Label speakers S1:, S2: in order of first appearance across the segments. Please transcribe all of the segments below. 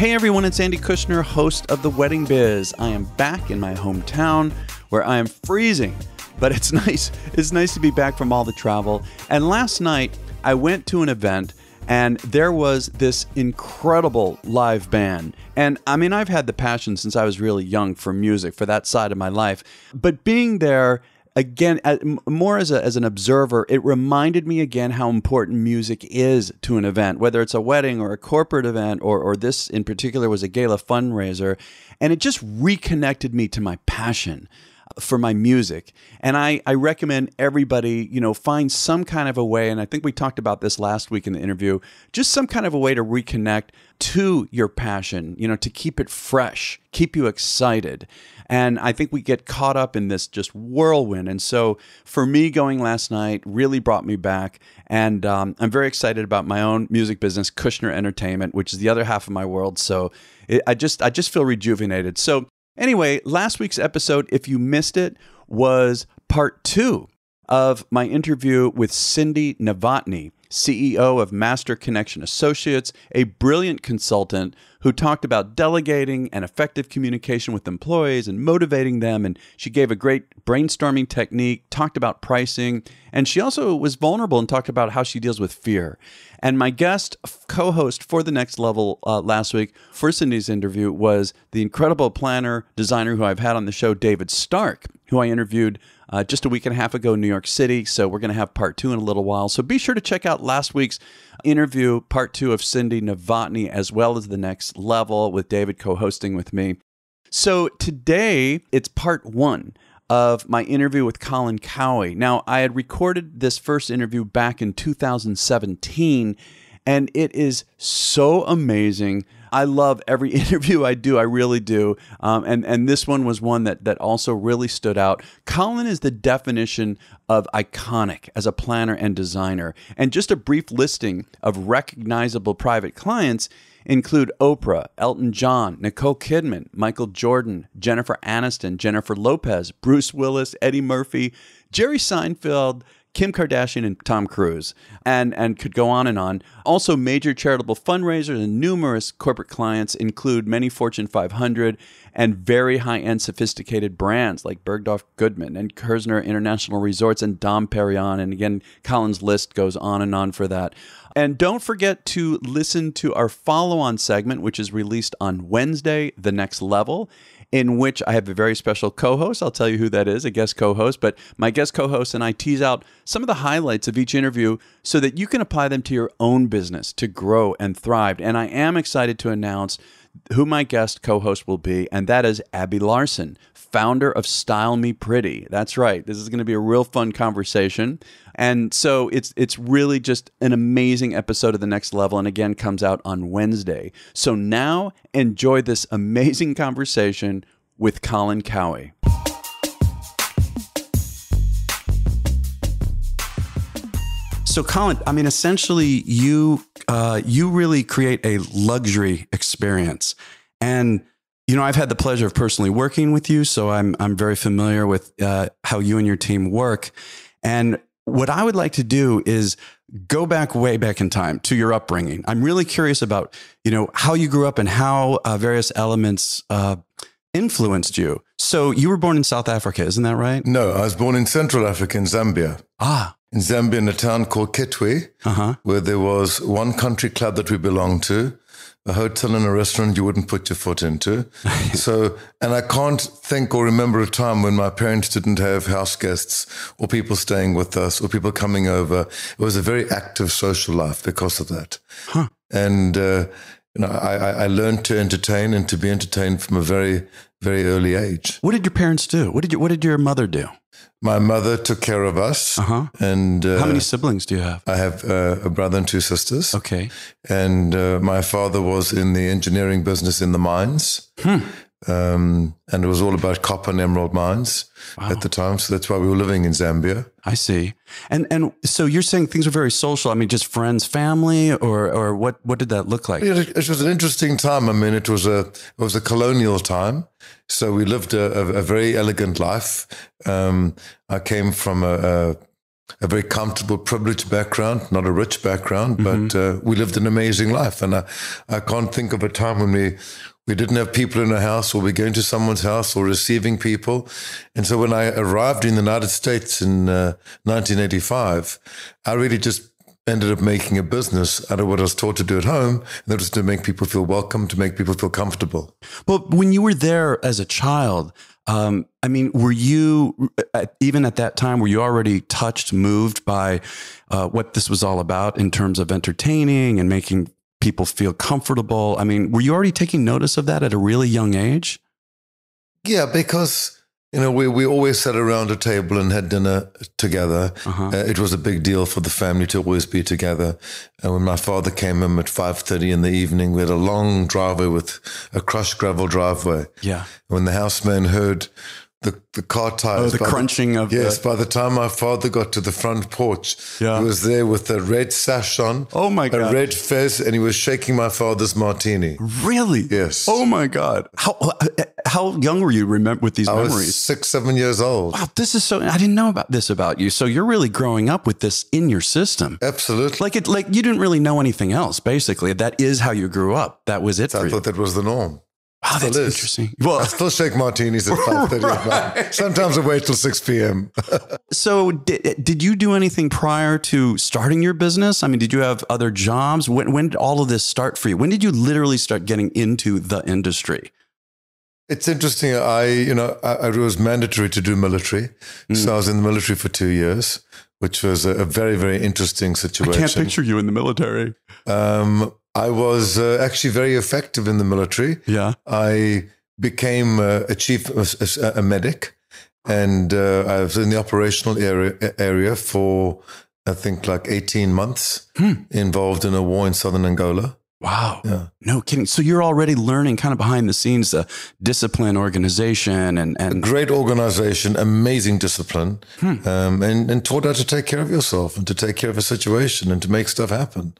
S1: Hey everyone, it's Andy Kushner, host of The Wedding Biz. I am back in my hometown where I am freezing, but it's nice. It's nice to be back from all the travel. And last night, I went to an event and there was this incredible live band. And I mean, I've had the passion since I was really young for music, for that side of my life. But being there, again, more as an observer, it reminded me again how important music is to an event, whether it's a wedding or a corporate event, or this in particular was a gala fundraiser. And it just reconnected me to my passion for my music. And I recommend everybody, find some kind of a way, and I think we talked about this last week in the interview, just some kind of a way to reconnect to your passion, to keep it fresh, keep you excited. And I think we get caught up in this just whirlwind. And so for me, going last night really brought me back. And I'm very excited about my own music business, Kushner Entertainment, which is the other half of my world. So I just feel rejuvenated. So anyway, last week's episode, if you missed it, was part 2 of my interview with Cindy Novotny, CEO of Master Connection Associates, a brilliant consultant who talked about delegating and effective communication with employees and motivating them. And she gave a great brainstorming technique, talked about pricing, and she also was vulnerable and talked about how she deals with fear. And my guest co-host for The Next Level last week for Cindy's interview was the incredible planner, designer who I've had on the show, David Stark, who I interviewed just a week and a half ago in New York City. So we're going to have part 2 in a little while. So be sure to check out last week's interview, part 2 of Cindy Novotny, as well as The Next Level with David co-hosting with me. So today it's part 1 of my interview with Colin Cowie. Now, I had recorded this first interview back in 2017, and it is so amazing. I love every interview I do. I really do. And this one was one that also really stood out. Colin is the definition of iconic as a planner and designer. And just a brief listing of recognizable private clients include Oprah, Elton John, Nicole Kidman, Michael Jordan, Jennifer Aniston, Jennifer Lopez, Bruce Willis, Eddie Murphy, Jerry Seinfeld, Kim Kardashian, and Tom Cruise, and could go on and on. Also, major charitable fundraisers and numerous corporate clients include many Fortune 500 and very high-end sophisticated brands like Bergdorf Goodman and Kerzner International Resorts and Dom Pérignon. And again, Colin's list goes on and on for that. And don't forget to listen to our follow-on segment, which is released on Wednesday, The Next Level, in which I have a very special co-host. I'll tell you who that is, a guest co-host. But my guest co-host and I tease out some of the highlights of each interview so that you can apply them to your own business to grow and thrive. And I am excited to announce who my guest co-host will be, and that is Abby Larson, founder of Style Me Pretty. That's right. This is going to be a real fun conversation. And so it's really just an amazing episode of The Next Level, and again, comes out on Wednesday. So now enjoy this amazing conversation with Colin Cowie. So Colin, I mean, essentially you really create a luxury experience. And I've had the pleasure of personally working with you, so I'm very familiar with how you and your team work. And what I would like to do is go back way back in time to your upbringing. I'm really curious about, how you grew up and how various elements influenced you. So you were born in South Africa, isn't that right?
S2: No, I was born in Central Africa, in Zambia. In Zambia, in a town called Kitzwe, where there was one country club that we belonged to, a hotel and a restaurant you wouldn't put your foot into. And I can't think or remember a time when my parents didn't have house guests or people staying with us or people coming over. It was a very active social life because of that. And, I learned to entertain and to be entertained from a very, very early age.
S1: What did your parents do? What did your mother do?
S2: My mother took care of us. And
S1: how many siblings do you have?
S2: I have a brother and 2 sisters.
S1: Okay.
S2: And my father was in the engineering business in the mines. And it was all about copper and emerald mines at the time. So that's why we were living in Zambia.
S1: I see. And so you're saying things were very social. I mean, just friends, family, or what did that look like?
S2: It was an interesting time. I mean, it was a colonial time. So we lived a very elegant life. I came from a a very comfortable, privileged background, not a rich background, but we lived an amazing life. And I can't think of a time when we didn't have people in our house, or we're going to someone's house or receiving people. And so when I arrived in the United States in 1985, I really just ended up making a business out of what I was taught to do at home. And that was to make people feel welcome, to make people feel comfortable.
S1: But when you were there as a child, I mean, were you, even at that time, were you already touched, moved by what this was all about in terms of entertaining and making people feel comfortable? I mean, were you already taking notice of that at a really young age?
S2: Yeah, because, we always sat around a table and had dinner together. It was a big deal for the family to always be together. And when my father came home at 5:30 in the evening, we had a long driveway with a crushed gravel driveway.
S1: Yeah.
S2: When the houseman heard the car tires.
S1: Oh, the crunching of
S2: Yes, by the time my father got to the front porch, he was there with a red sash on.
S1: Oh, my God.
S2: A red fez, and he was shaking my father's martini.
S1: Really?
S2: Yes.
S1: Oh, my God. How young were you with these memories?
S2: I was 6, 7 years old.
S1: Wow, this is I didn't know about this about you. So you're really growing up with this in your system.
S2: Absolutely.
S1: Like you didn't really know anything else, basically. That is how you grew up. That was it for you.
S2: I thought that was the norm.
S1: Wow, that's interesting. Well,
S2: I still shake martinis at 5:30 at night. Sometimes I wait till 6 p.m.
S1: So did you do anything prior to starting your business? I mean, did you have other jobs? When did all of this start for you? When did you literally start getting into the industry?
S2: It's interesting. It was mandatory to do military. So I was in the military for 2 years, which was a very, very interesting situation.
S1: I can't picture you in the military.
S2: I was actually very effective in the military.
S1: Yeah.
S2: I became a medic, and I was in the operational area for, I think, like 18 months, involved in a war in southern Angola.
S1: Wow.
S2: Yeah.
S1: No kidding. So you're already learning kind of behind the scenes, the discipline, organization, and
S2: a great organization, amazing discipline, and taught how to take care of yourself and to take care of a situation and to make stuff happen.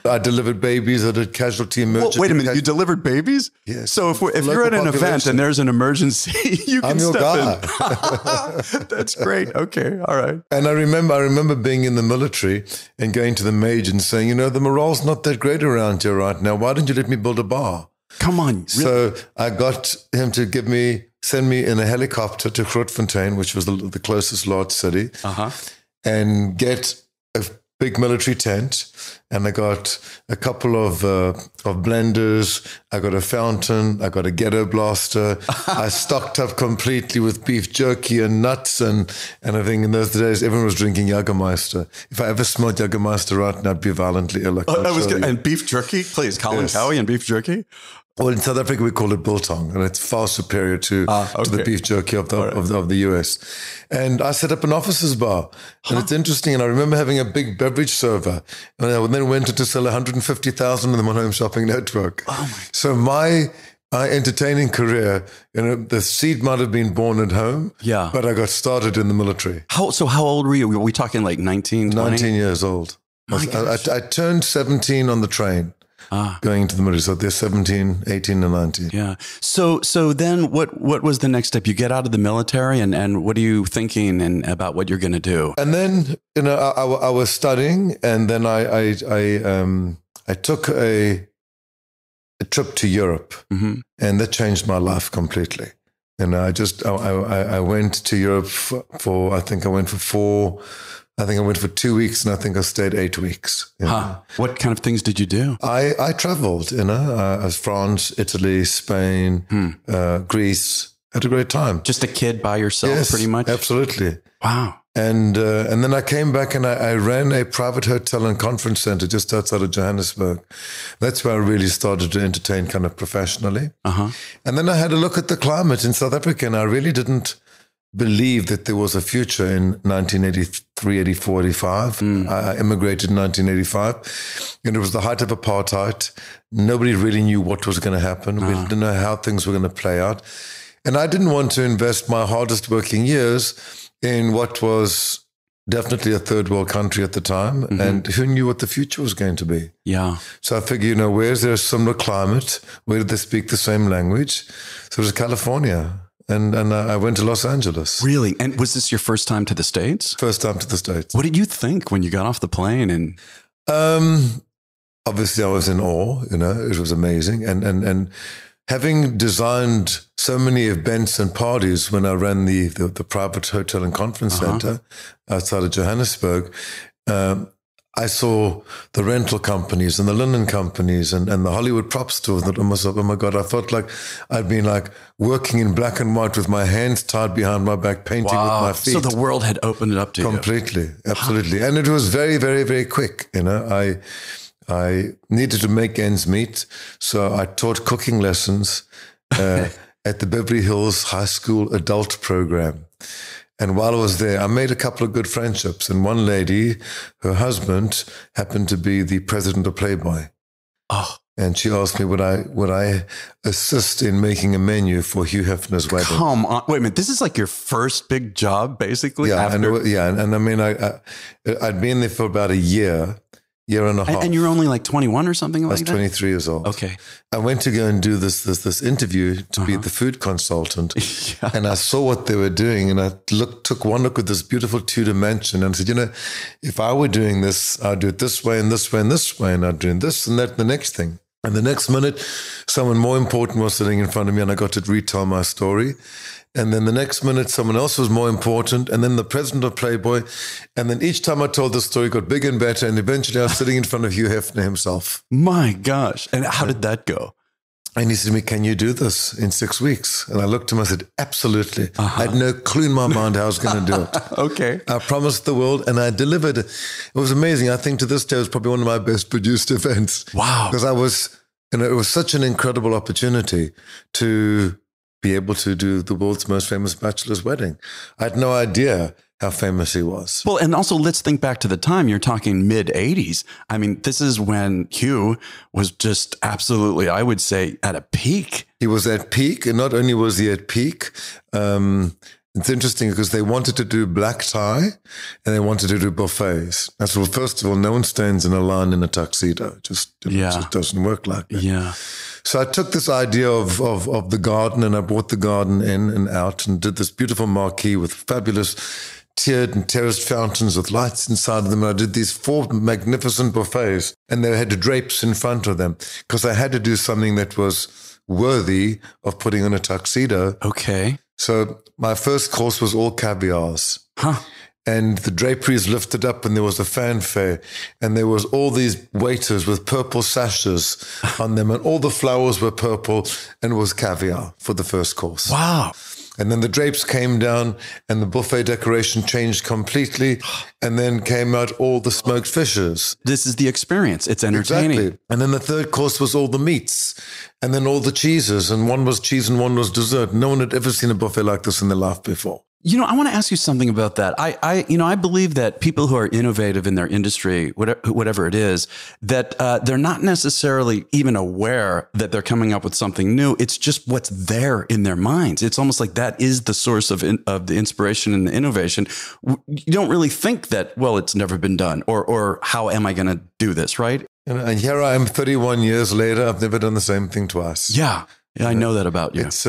S2: I delivered babies. I did casualty emergency.
S1: Wait a minute. You delivered babies?
S2: Yes.
S1: So if you're at an event and there's an emergency, you can step in. That's great. Okay. All right.
S2: And I remember being in the military and going to the major and saying, the morale's not that great around here right now. Why don't you let me build a bar?
S1: Come on. Really?
S2: So I got him to send me in a helicopter to Grootfontein, which was the closest large city, and get a big military tent. And I got a couple of blenders. I got a fountain. I got a ghetto blaster. I stocked up completely with beef jerky and nuts. And I think in those days, everyone was drinking Jägermeister. If I ever smelled Jägermeister right now, I'd be violently ill.
S1: And beef jerky? Please, Colin Cowie and beef jerky? Well,
S2: in South Africa, we call it biltong, and it's far superior to the beef jerky of the US. And I set up an officers bar, and it's interesting. And I remember having a big beverage server, and I then went to sell 150,000 of them on Home Shopping Network. So my entertaining career, the seed might have been born at home, but I got started in the military.
S1: How old were you? Were we talking like 19, 20?
S2: 19 years old. I turned 17 on the train. Going into the military. So they're 17, 18 and 19.
S1: Yeah. So then what was the next step? You get out of the military and what are you thinking about what you're going to do?
S2: And then, I was studying, and then I took a trip to Europe, and that changed my life completely. And I went to Europe for I went for 2 weeks, and I think I stayed 8 weeks.
S1: What kind of things did you do?
S2: I traveled, France, Italy, Spain, Greece. Had a great time.
S1: Just a kid by yourself, pretty much?
S2: Absolutely.
S1: Wow.
S2: And then I came back and I ran a private hotel and conference center just outside of Johannesburg. That's where I really started to entertain kind of professionally. And then I had a look at the climate in South Africa, and I really didn't believe that there was a future in 1983, 84, 85. I immigrated in 1985, and it was the height of apartheid. Nobody really knew what was going to happen. We didn't know how things were going to play out. And I didn't want to invest my hardest working years in what was definitely a third world country at the time. And who knew what the future was going to be? Yeah. So I figured, where is there a similar climate? Where did they speak the same language? So it was California. And I went to Los Angeles.
S1: Really? And was this your first time to the States?
S2: First time to the States.
S1: What did you think when you got off the plane? And
S2: obviously, I was in awe. It was amazing. And having designed so many events and parties when I ran the private hotel and conference center outside of Johannesburg, I saw the rental companies and the linen companies and the Hollywood prop stores. And I was like, oh my God, I felt like I'd been like working in black and white with my hands tied behind my back, painting with my feet.
S1: So the world had opened it up to
S2: completely, you. Absolutely. And it was very, very, very quick. I needed to make ends meet. So I taught cooking lessons at the Beverly Hills High School adult program. And while I was there, I made a couple of good friendships. And one lady, her husband happened to be the president of Playboy.
S1: Oh.
S2: And she asked me, would I assist in making a menu for Hugh Hefner's wedding?
S1: Come on. Wait a minute. This is like your first big job, basically?
S2: Yeah. And I mean, I'd been there for about a year and a half.
S1: And you're only like 21 or something like that?
S2: I was 23 years old.
S1: Okay.
S2: I went to go and do this interview to be the food consultant. Yeah. And I saw what they were doing. And I took one look at this beautiful Tudor mansion and said, if I were doing this, I'd do it this way and this way and this way. And I'd do this and that and the next thing. And the next minute, someone more important was sitting in front of me and I got to retell my story. And then the next minute, someone else was more important. And then the president of Playboy. And then each time I told the story, it got bigger and better. And eventually I was sitting in front of Hugh Hefner himself.
S1: My gosh. And how did that go?
S2: And he said to me, can you do this in 6 weeks? And I looked at him, I said, absolutely. I had no clue in my mind how I was going to do it.
S1: Okay.
S2: I promised the world and I delivered. It was amazing. I think to this day, it was probably one of my best produced events.
S1: Wow.
S2: Because it was such an incredible opportunity to be able to do the world's most famous bachelor's wedding. I had no idea how famous he was.
S1: Well, and also let's think back to the time. You're talking mid 80s. I mean, this is when Hugh was just absolutely, I would say, at a peak.
S2: He was at peak. And not only was he at peak, it's interesting because they wanted to do black tie and they wanted to do buffets. That's well, first of all, no one stands in a line in a tuxedo. It just doesn't work like that.
S1: Yeah.
S2: So I took this idea of the garden and I brought the garden in and out and did this beautiful marquee with fabulous tiered and terraced fountains with lights inside of them. And I did these 4 magnificent buffets and they had drapes in front of them because I had to do something that was worthy of putting on a tuxedo.
S1: Okay.
S2: So my first course was all caviars. And the draperies lifted up and there was a fanfare and there was all these waiters with purple sashes on them and all the flowers were purple and it was caviar for the first course.
S1: Wow.
S2: And then the drapes came down and the buffet decoration changed completely and then came out all the smoked fishes.
S1: This is the experience. It's entertaining.
S2: Exactly. And then the third course was all the meats and then all the cheeses and one was cheese and one was dessert. No one had ever seen a buffet like this in their life before.
S1: I want to ask you something about that. I believe that people who are innovative in their industry, whatever it is, that they're not necessarily even aware that they're coming up with something new. It's just what's there in their minds. It's almost like that is the source of the inspiration and the innovation. You don't really think that, well, it's never been done or how am I going to do this, right?
S2: And here I am 31 years later. I've never done the same thing twice.
S1: Yeah. I know that about you.
S2: It's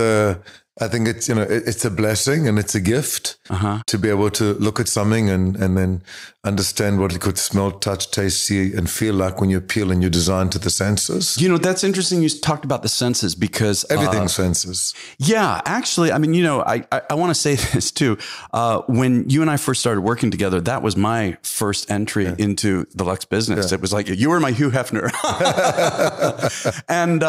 S2: I think it's, it's a blessing and it's a gift to be able to look at something and then understand what it could smell, touch, taste, see, and feel like when you appeal and you design to the senses.
S1: That's interesting. You talked about the senses because
S2: everything senses.
S1: Yeah, actually, I mean, I want to say this too. When you and I first started working together, that was my first entry into the Lux business. Yeah. It was like, you were my Hugh Hefner. And,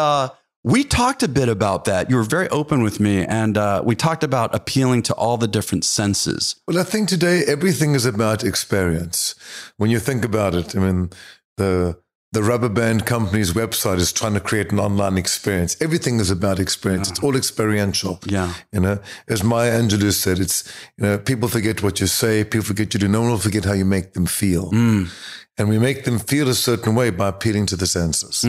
S1: we talked a bit about that. You were very open with me, and we talked about appealing to all the different senses.
S2: Well, I think today everything is about experience. When you think about it, I mean, the rubber band company's website is trying to create an online experience. Everything is about experience. It's all experiential.
S1: Yeah.
S2: As Maya Angelou said, it's, people forget what you say, people forget you do. No one will forget how you make them feel. And we make them feel a certain way by appealing to the senses.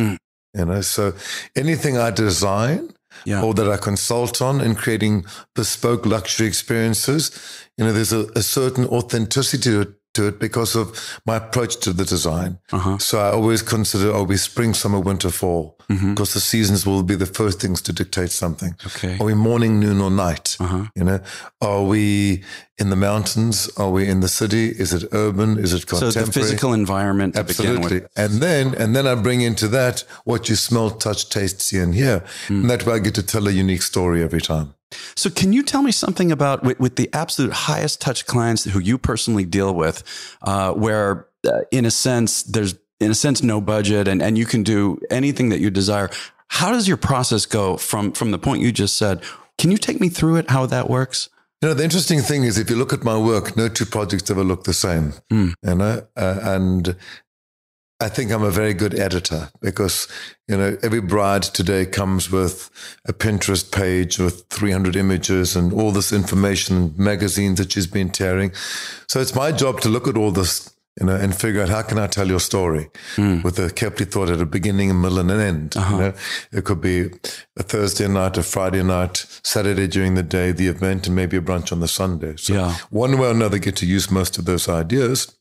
S2: So anything I design or that I consult on in creating bespoke luxury experiences, there's a certain authenticity to it because of my approach to the design. So I always consider, are we spring, summer, winter, fall? Because the seasons will be the first things to dictate something.
S1: Okay.
S2: Are we morning, noon, or night? You know, are we in the mountains? Are we in the city? Is it urban? Is it contemporary?
S1: So the physical environment to
S2: Absolutely.
S1: begin with.
S2: And then I bring into that what you smell, touch, taste, see, and hear. And that way I get to tell a unique story every time.
S1: So can you tell me something about with the absolute highest touch clients who you personally deal with, where in a sense, there's no budget and you can do anything that you desire. How does your process go from the point you just said? Can you take me through it, how that works?
S2: You know, the interesting thing is if you look at my work, no two projects ever look the same, you know, and I think I'm a very good editor because, you know, every bride today comes with a Pinterest page with 300 images and all this information, magazines that she's been tearing. So it's my job to look at all this, you know, and figure out how can I tell your story with a carefully thought at a beginning, a middle, and an end. You know, it could be a Thursday night, a Friday night, Saturday during the day, the event, and maybe a brunch on the Sunday. So one way or another, get to use most of those ideas.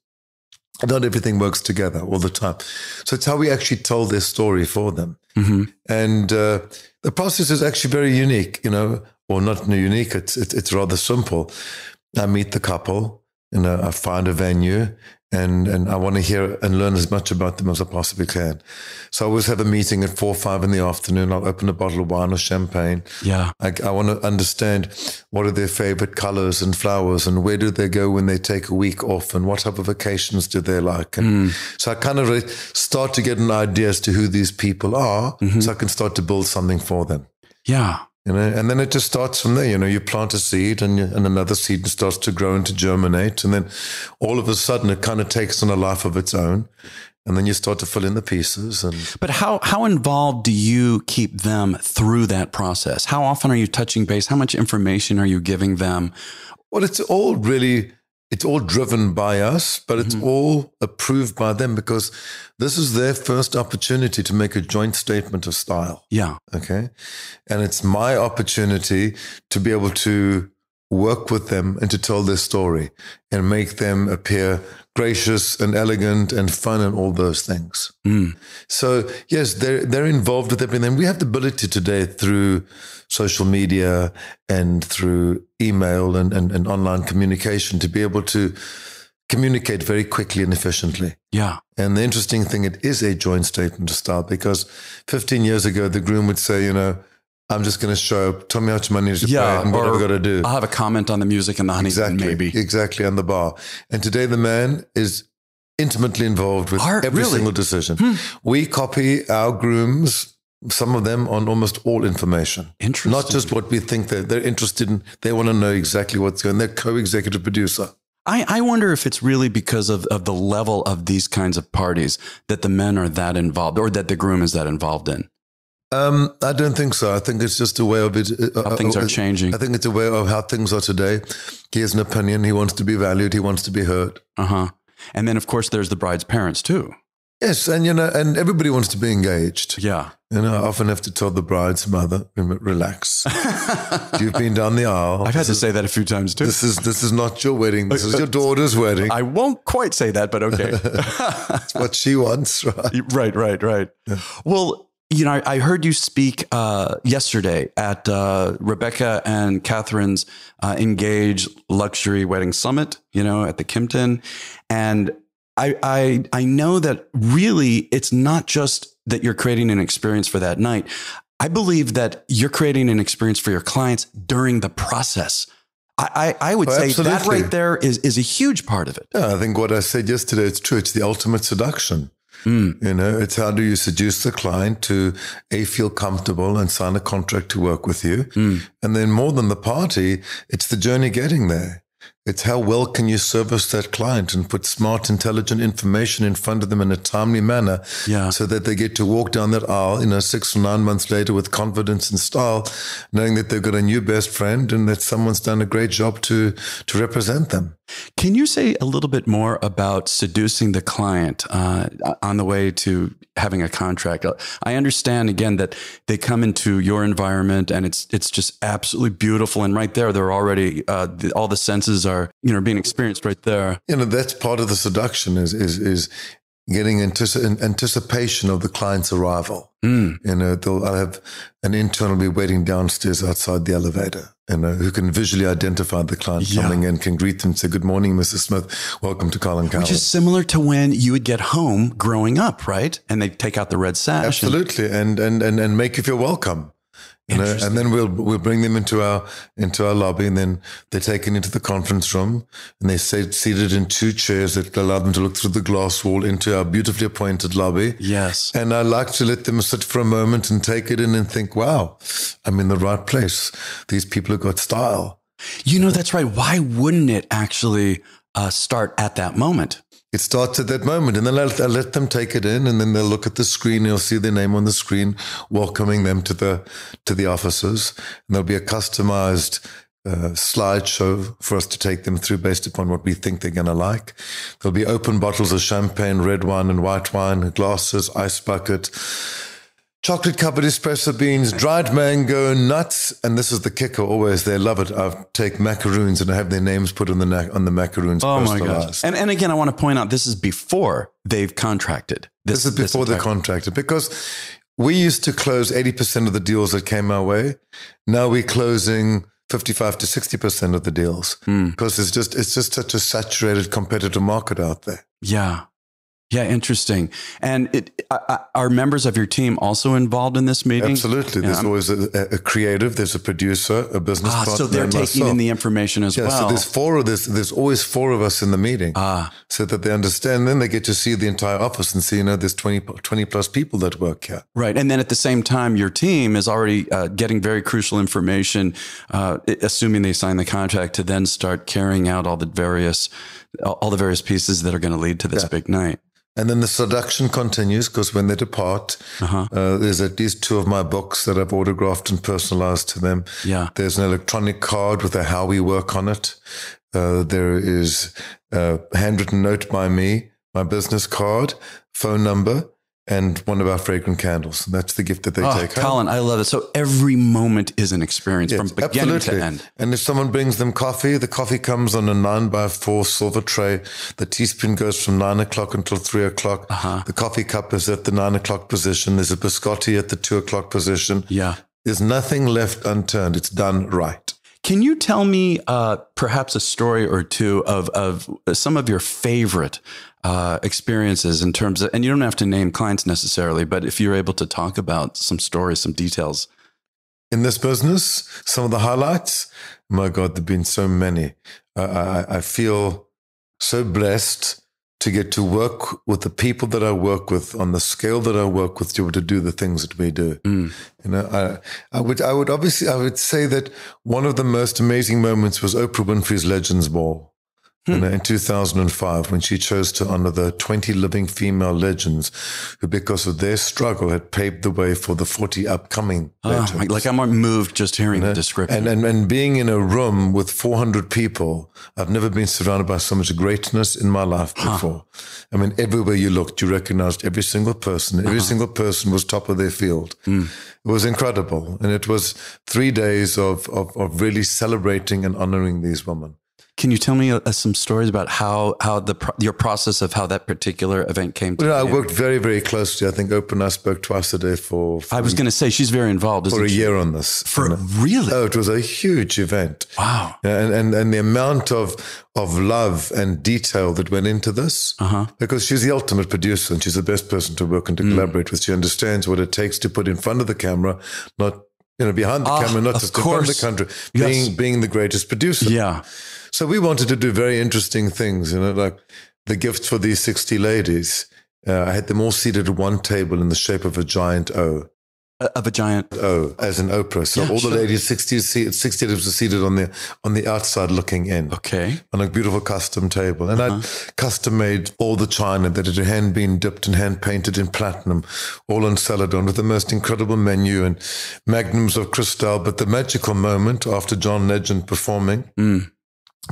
S2: Not everything works together all the time. So it's how we actually tell their story for them. And the process is actually very unique, you know, or not unique. It's rather simple. I meet the couple, you know, I find a venue and I want to hear and learn as much about them as I possibly can. So I always have a meeting at 4 or 5 in the afternoon. I'll open a bottle of wine or champagne. I want to understand what are their favorite colors and flowers and where do they go when they take a week off and what type of vacations do they like. And so I kind of really start to get an idea as to who these people are so I can start to build something for them. You know, and then it just starts from there. You know, you plant a seed and another seed starts to grow and to germinate. And then all of a sudden it kind of takes on a life of its own. And then you start to fill in the pieces.
S1: But how involved do you keep them through that process? How often are you touching base? How much information are you giving them?
S2: Well, it's all driven by us, but it's all approved by them because this is their first opportunity to make a joint statement of style. Okay. And it's my opportunity to be able to work with them and to tell their story and make them appear gracious and elegant and fun and all those things. So yes, they're involved with everything. We have the ability today through social media and through email and online communication to be able to communicate very quickly and efficiently. And the interesting thing, it is a joint statement of style because 15 years ago, the groom would say, you know, I'm just going to show up, tell me how much money to pay and what I've got to do.
S1: I'll have a comment on the music and the honeymoon, maybe.
S2: Exactly, on the bar. And today the man is intimately involved with every single decision. We copy our grooms, some of them, on almost all information.
S1: Interesting.
S2: Not just what we think they're interested in. They want to know exactly what's going on. They're co-executive producer.
S1: I wonder if it's really because of the level of these kinds of parties that the men are that involved or that the groom is that involved in.
S2: I don't think so. I think it's just a way of it.
S1: How things are changing.
S2: I think it's a way of how things are today. He has an opinion. He wants to be valued. He wants to be heard.
S1: And then, of course, there's the bride's parents too.
S2: Yes, and you know, and everybody wants to be engaged.
S1: Yeah.
S2: You know, I often have to tell the bride's mother, relax. You've been down the aisle.
S1: I've had to say that a few times too.
S2: This is not your wedding. This is your daughter's wedding.
S1: I won't quite say that, but okay.
S2: It's what she wants, right?
S1: Right. Yeah. Well, you know, I heard you speak yesterday at Rebecca and Catherine's engaged luxury wedding summit, you know, at the Kimpton. And I know that really it's not just that you're creating an experience for that night. I believe that you're creating an experience for your clients during the process. I would say absolutely. That right there is a huge part of it.
S2: Yeah, I think what I said yesterday, it's true. It's the ultimate seduction. You know, it's how do you seduce the client to feel comfortable and sign a contract to work with you. And then more than the party, it's the journey getting there. It's how well can you service that client and put smart, intelligent information in front of them in a timely manner so that they get to walk down that aisle, you know, 6 or 9 months later with confidence and style, knowing that they've got a new best friend and that someone's done a great job to represent them.
S1: Can you say a little bit more about seducing the client on the way to having a contract? I understand, again, that they come into your environment and it's just absolutely beautiful. And right there, they're already, all the senses are, being experienced right there.
S2: That's part of the seduction is getting anticipation of the client's arrival. I'll have an intern will be waiting downstairs outside the elevator, who can visually identify the client coming in, can greet them and say, "Good morning, Mrs. Smith. Welcome to Colin Cowie."
S1: Which is similar to when you would get home growing up, right? And they take out the red sash.
S2: Absolutely. And make you feel welcome. And then we'll bring them into our lobby, and then they're taken into the conference room, and they're seated in 2 chairs that allow them to look through the glass wall into our beautifully appointed lobby.
S1: Yes.
S2: And I like to let them sit for a moment and take it in and think, wow, I'm in the right place. These people have got style.
S1: That's right. Why wouldn't it actually start at that moment?
S2: It starts at that moment, and then I let them take it in, and then they'll look at the screen. And you'll see their name on the screen, welcoming them to the offices. And there'll be a customized slideshow for us to take them through based upon what we think they're going to like. There'll be open bottles of champagne, red wine, and white wine, glasses, ice bucket, chocolate-covered espresso beans, dried mango, nuts, and this is the kicker always. They love it. I take macaroons and I have their names put on the macaroons.
S1: Oh, my gosh. And again, I want to point out, this is before they've contracted.
S2: This is before they're contracted, because we used to close 80% of the deals that came our way. Now we're closing 55 to 60% of the deals because it's just such a saturated competitive market out there.
S1: Yeah. Yeah, interesting. And are members of your team also involved in this meeting?
S2: Absolutely. There's always a creative, there's a producer, a business partner.
S1: So they're taking in the information as well.
S2: So there's always 4 of us in the meeting so that they understand. Then they get to see the entire office and see, there's 20 plus people that work here.
S1: Right. And then at the same time, your team is already getting very crucial information, assuming they sign the contract, to then start carrying out all the various pieces that are going to lead to this big night.
S2: And then the seduction continues, because when they depart, there's at least 2 of my books that I've autographed and personalized to them.
S1: Yeah.
S2: There's an electronic card with a how we work on it. There is a handwritten note by me, my business card, phone number, and one of our fragrant candles. And that's the gift that they take home.
S1: Colin, I love it. So every moment is an experience from beginning to end.
S2: And if someone brings them coffee, the coffee comes on a 9x4 silver tray. The teaspoon goes from 9 o'clock until 3 o'clock. The coffee cup is at the 9 o'clock position. There's a biscotti at the 2 o'clock position.
S1: Yeah.
S2: There's nothing left unturned. It's done right.
S1: Can you tell me perhaps a story or two of some of your favorite experiences in terms of, and you don't have to name clients necessarily, but if you're able to talk about some stories, some details.
S2: In this business, some of the highlights, my God, there've been so many. I feel so blessed to get to work with the people that I work with on the scale that I work with, to be able to do the things that we do. I would say that one of the most amazing moments was Oprah Winfrey's Legends Ball. In 2005, when she chose to honor the 20 living female legends who, because of their struggle, had paved the way for the 40 upcoming legends.
S1: Like I'm moved just hearing the description.
S2: And being in a room with 400 people, I've never been surrounded by so much greatness in my life before. I mean, everywhere you looked, you recognized every single person. Every single person was top of their field. It was incredible. And it was 3 days of really celebrating and honoring these women.
S1: Can you tell me some stories about how your process of how that particular event came to
S2: I worked very, very closely. I think Oprah and I spoke twice a day for
S1: I was going to say, she's very involved, isn't she?
S2: For a year on this.
S1: Really?
S2: Oh, it was a huge event.
S1: Wow.
S2: And the amount of love and detail that went into this, because she's the ultimate producer and she's the best person to work and to collaborate with. She understands what it takes to put in front of the camera, not behind the camera, not just in front of the camera, being the greatest producer.
S1: Yeah.
S2: So we wanted to do very interesting things, like the gifts for these 60 ladies. I had them all seated at one table in the shape of a giant O.
S1: Of a giant
S2: O, as in Oprah. So all the ladies, 60 ladies were seated on the outside looking in.
S1: Okay.
S2: On a beautiful custom table. And I'd custom made all the china that had hand been dipped and hand painted in platinum, all on celadon, with the most incredible menu and magnums of crystal. But the magical moment after John Legend performing,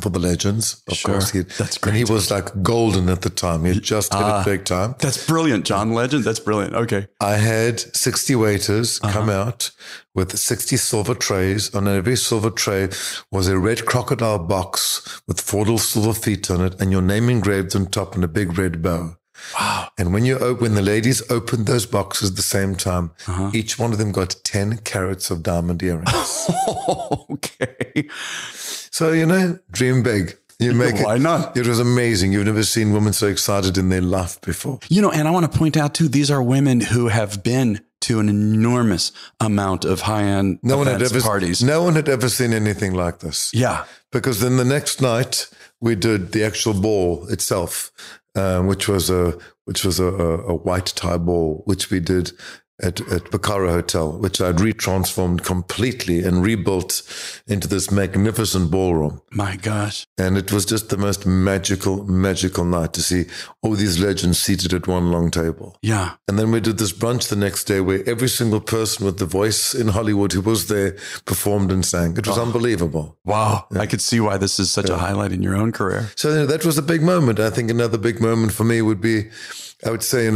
S2: for the legends. Of course.
S1: That's great.
S2: And he was like golden at the time. He had just hit it big time.
S1: That's brilliant, John Legend. That's brilliant. Okay.
S2: I had 60 waiters come out with 60 silver trays. On every silver tray was a red crocodile box with 4 little silver feet on it and your name engraved on top in a big red bow.
S1: Wow.
S2: And when the ladies opened those boxes at the same time, each one of them got 10 carats of diamond earrings.
S1: Okay.
S2: So, dream big. You make it.
S1: Why not?
S2: It was amazing. You've never seen women so excited in their life before.
S1: And I want to point out too, these are women who have been to an enormous amount of high-end parties.
S2: No one had ever seen anything like this.
S1: Yeah.
S2: Because then the next night we did the actual ball itself, which was a white tie ball, which we did at Bacchara Hotel, which I'd retransformed completely and rebuilt into this magnificent ballroom.
S1: My gosh.
S2: And it was just the most magical night to see all these legends seated at one long table.
S1: Yeah.
S2: And then we did this brunch the next day where every single person with the voice in Hollywood who was there performed and sang. It was unbelievable.
S1: Wow. Yeah. I could see why this is such a highlight in your own career.
S2: So that was a big moment. I think another big moment for me would be, I would say,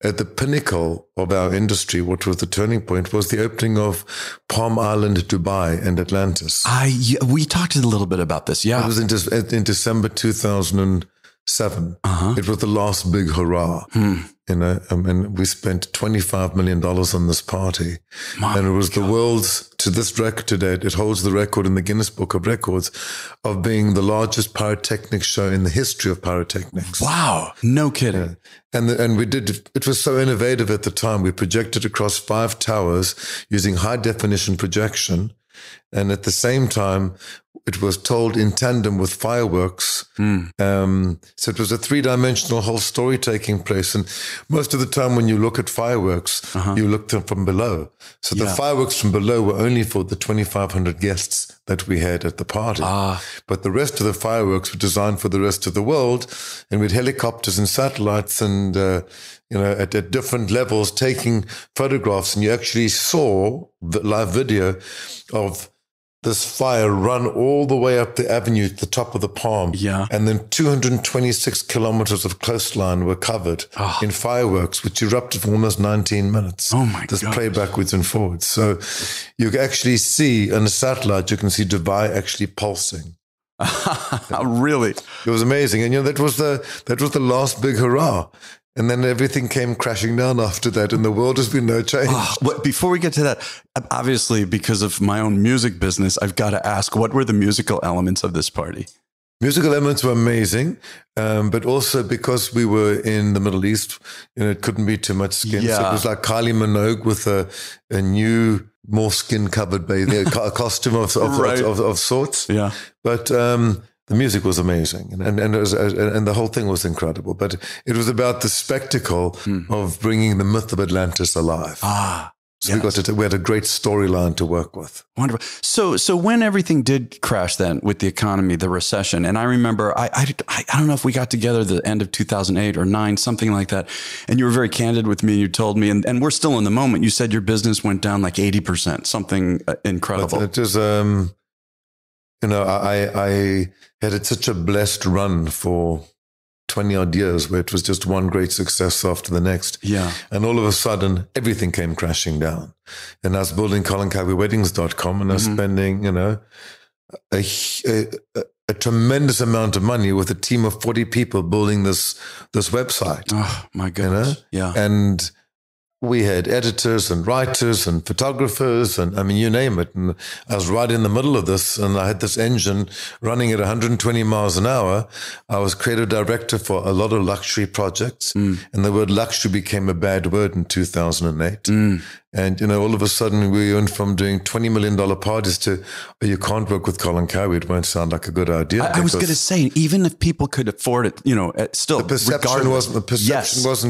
S2: at the pinnacle of our industry, what was the turning point, was the opening of Palm Island, Dubai, and Atlantis.
S1: We talked a little bit about this, yeah.
S2: It was in December 2007. It was the last big hurrah. And we spent $25 million on this party. And it was the world's, to this record today, it holds the record in the Guinness Book of Records of being the largest pyrotechnic show in the history of pyrotechnics.
S1: Wow. No kidding.
S2: Yeah. And we did, it was so innovative at the time. We projected across 5 towers using high definition projection. And at the same time, it was told in tandem with fireworks. So it was a 3-dimensional whole story taking place. And most of the time when you look at fireworks, you look them from below. So the fireworks from below were only for the 2,500 guests that we had at the party. But the rest of the fireworks were designed for the rest of the world. And with helicopters and satellites and, at different levels taking photographs. And you actually saw the live video of this fire run all the way up the avenue to the top of the Palm. Yeah. And then 226 kilometers of coastline were covered in fireworks, which erupted for almost 19 minutes.
S1: Oh my God.
S2: This play backwards and forwards. So you can actually see on a satellite, you can see Dubai actually pulsing.
S1: Really?
S2: It was amazing. And that was the last big hurrah. And then everything came crashing down after that, and the world has been no change.
S1: But before we get to that, obviously, because of my own music business, I've got to ask, what were the musical elements of this party?
S2: Musical elements were amazing, but also because we were in the Middle East, it couldn't be too much skin. Yeah. So it was like Kylie Minogue with a new, more skin-covered bathing costume of sorts. Yeah. But the music was amazing, and the whole thing was incredible. But it was about the spectacle of bringing the myth of Atlantis alive. So we had a great storyline to work with.
S1: Wonderful. So when everything did crash, then with the economy, the recession, and I remember I don't know if we got together at the end of 2008 or 9, something like that, and you were very candid with me. And you told me, and we're still in the moment. You said your business went down like 80%, something incredible.
S2: It was. I had such a blessed run for 20 odd years where it was just one great success after the next. Yeah. And all of a sudden, everything came crashing down. And I was building ColinCowieWeddings.com and I was spending, a tremendous amount of money with a team of 40 people building this website.
S1: Oh, my goodness. Yeah.
S2: And we had editors and writers and photographers and you name it. And I was right in the middle of this and I had this engine running at 120 miles an hour. I was creative director for a lot of luxury projects and the word luxury became a bad word in 2008. And, all of a sudden we went from doing $20 million parties to, you can't work with Colin Cowie. It won't sound like a good idea.
S1: I was going to say, even if people could afford it, still.
S2: The perception wasn't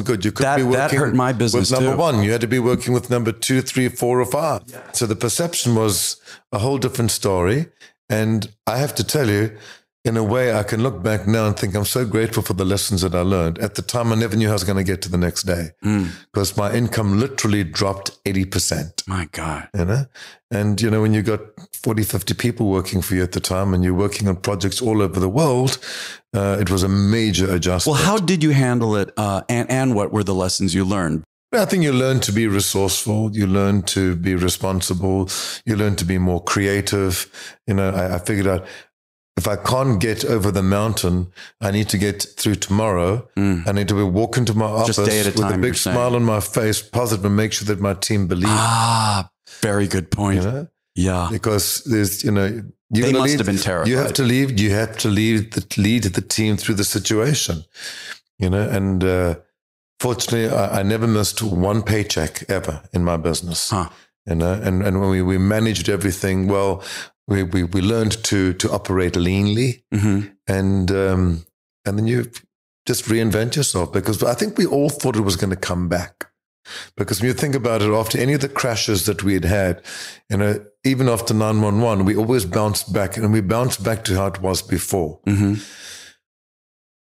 S2: good. You couldn't be working
S1: that hurt my business
S2: with number
S1: too.
S2: 1. You had to be working with number 2, 3, 4, or 5. Yeah. So the perception was a whole different story. And I have to tell you, in a way, I can look back now and think I'm so grateful for the lessons that I learned. At the time, I never knew how I was going to get to the next day because my income literally dropped 80%.
S1: My God.
S2: You know? And, you know, when you got 40, 50 people working for you at the time and you're working on projects all over the world, it was a major adjustment.
S1: Well, how did you handle it? And what were the lessons you learned?
S2: I think you learn to be resourceful. You learn to be responsible. You learn to be more creative. You know, I figured out if I can't get over the mountain, I need to get through tomorrow. I need to walk into my office with a big smile on my face, positive, and make sure that my team believes.
S1: Ah, very good point.
S2: You know?
S1: Yeah.
S2: Because there's, you know,
S1: they must have been terrified.
S2: You have to lead the team through the situation, you know, and, fortunately, I never missed one paycheck ever in my business. You know, and when we managed everything well, we learned to operate leanly, and then you just reinvent yourself, because I think we all thought it was going to come back. Because when you think about it, after any of the crashes that we had, you know, even after 9/11, we always bounced back, and we bounced back to how it was before.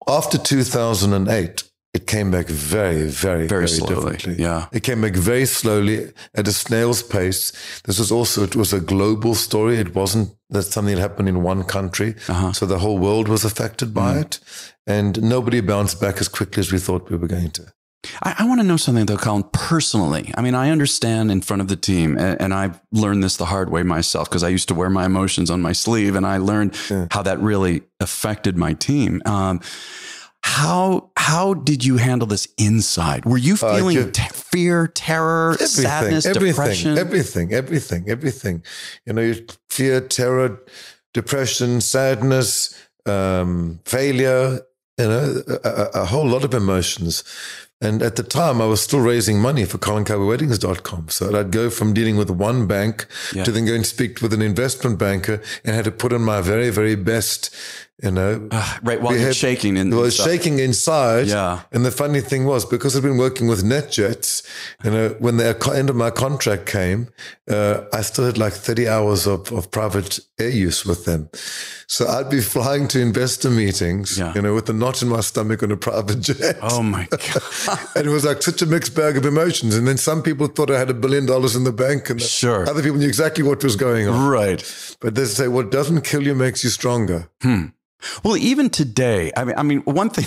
S2: After 2008. It came back very
S1: slowly.
S2: differently.
S1: Yeah.
S2: It came back very slowly at a snail's pace. It was a global story. It wasn't that something that happened in one country. So the whole world was affected by it. And nobody bounced back as quickly as we thought we were going to.
S1: I want to know something though, Colin, personally. I mean, I understand in front of the team, and I've learned this the hard way myself because I used to wear my emotions on my sleeve, and I learned how that really affected my team. How did you handle this inside? Were you feeling fear, terror, sadness, depression?
S2: Everything. You know, fear, terror, depression, sadness, failure, you know, a whole lot of emotions. And at the time, I was still raising money for ColinCowieWeddings.com. So I'd go from dealing with one bank to then go and speak with an investment banker, and had to put in my very, very best, you know.
S1: Right, while you're shaking.
S2: I was shaking inside.
S1: Yeah.
S2: And the funny thing was, because I'd been working with NetJets, you know, when the end of my contract came, I still had like 30 hours of private air use with them. So I'd be flying to investor meetings, you know, with a knot in my stomach on a private jet.
S1: Oh my God.
S2: And it was like such a mixed bag of emotions. And then some people thought I had $1 billion in the bank, and other people knew exactly what was going on.
S1: Right.
S2: But they say, what doesn't kill you makes you stronger.
S1: Well, even today, I mean, one thing,